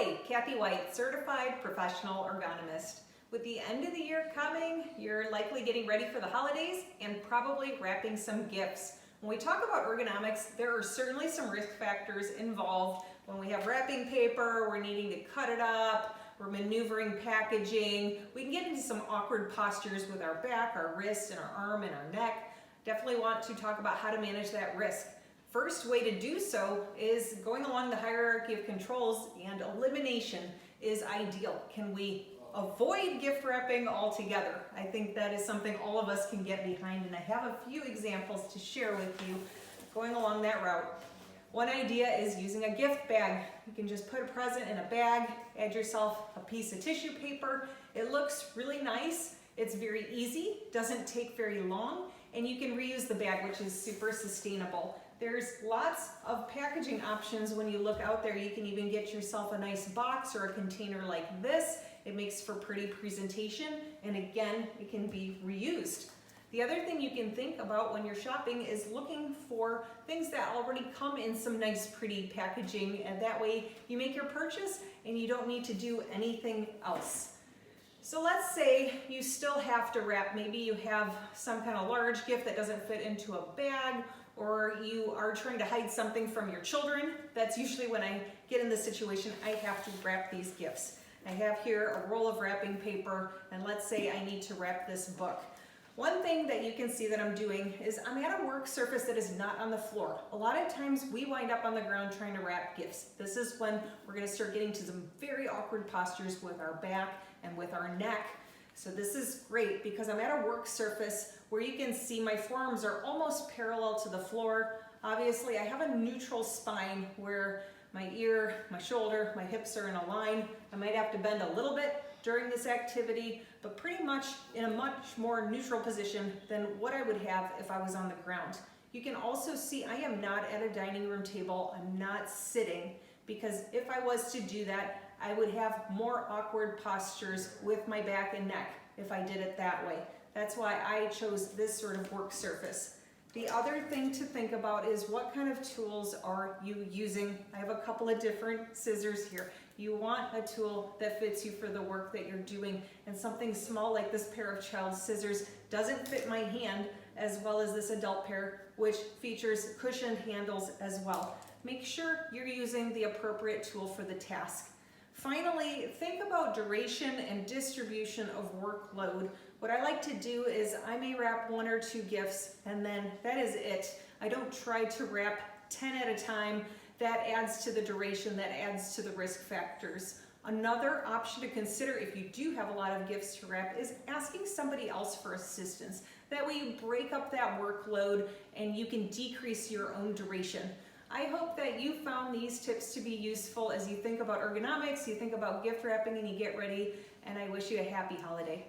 Hi, Kathy White, certified professional ergonomist. With the end of the year coming, you're likely getting ready for the holidays and probably wrapping some gifts. When we talk about ergonomics, there are certainly some risk factors involved. When we have wrapping paper, we're needing to cut it up, we're maneuvering packaging, we can get into some awkward postures with our back, our wrist, and our arm and our neck. Definitely want to talk about how to manage that risk. First way to do so is going along the hierarchy of controls, and elimination is ideal. Can we avoid gift wrapping altogether? I think that is something all of us can get behind, and I have a few examples to share with you going along that route. One idea is using a gift bag. You can just put a present in a bag, add yourself a piece of tissue paper. It looks really nice. It's very easy, doesn't take very long, and you can reuse the bag, which is super sustainable. There's lots of packaging options when you look out there. You can even get yourself a nice box or a container like this. It makes for pretty presentation, and again, it can be reused. The other thing you can think about when you're shopping is looking for things that already come in some nice pretty packaging, and that way you make your purchase and you don't need to do anything else. So let's say you still have to wrap. Maybe you have some kind of large gift that doesn't fit into a bag, or you are trying to hide something from your children. That's usually when I get in this situation, I have to wrap these gifts. I have here a roll of wrapping paper, and let's say I need to wrap this book. One thing that you can see that I'm doing is I'm at a work surface that is not on the floor. A lot of times we wind up on the ground trying to wrap gifts. This is when we're going to start getting to some very awkward postures with our back and with our neck. So this is great because I'm at a work surface where you can see my forearms are almost parallel to the floor. Obviously, I have a neutral spine where my ear, my shoulder, my hips are in a line. I might have to bend a little bit during this activity, but pretty much in a much more neutral position than what I would have if I was on the ground. You can also see I am not at a dining room table. I'm not sitting, because if I was to do that, I would have more awkward postures with my back and neck if I did it that way. That's why I chose this sort of work surface. The other thing to think about is what kind of tools are you using? I have a couple of different scissors here. You want a tool that fits you for the work that you're doing, and something small like this pair of child scissors doesn't fit my hand, as well as this adult pair, which features cushioned handles as well. Make sure you're using the appropriate tool for the task. Finally, think about duration and distribution of workload. What I like to do is I may wrap 1 or 2 gifts, and then that is it. I don't try to wrap 10 at a time. That adds to the duration, that adds to the risk factors. Another option to consider if you do have a lot of gifts to wrap is asking somebody else for assistance. That way you break up that workload and you can decrease your own duration. I hope that you found these tips to be useful as you think about ergonomics, you think about gift wrapping, and you get ready, and I wish you a happy holiday.